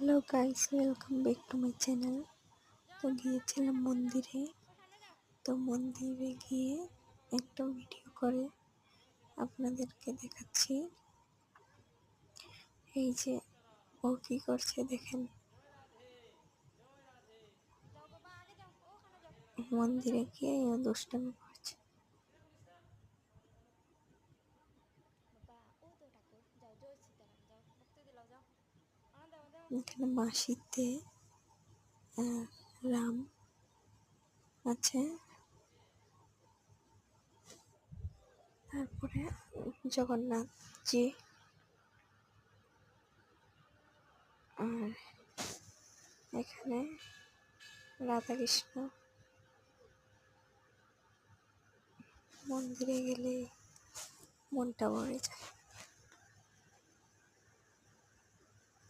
Hello guys, welcome back to my channel. তো গিয়েছিলাম মন্দিরে। তো মন্দিরে গিয়ে একটা ভিডিও করে আপনাদেরকে দেখাচ্ছি। এই যে ও কি করছে দেখেন, মন্দিরে গিয়ে ও দুষ্টামি করছে। এখানে মাসিতে রাম আছে, তারপরে জগন্নাথজি, আর এখানে রাধাকৃষ্ণ। মন্দিরে গেলে মনটা ভরে যায়।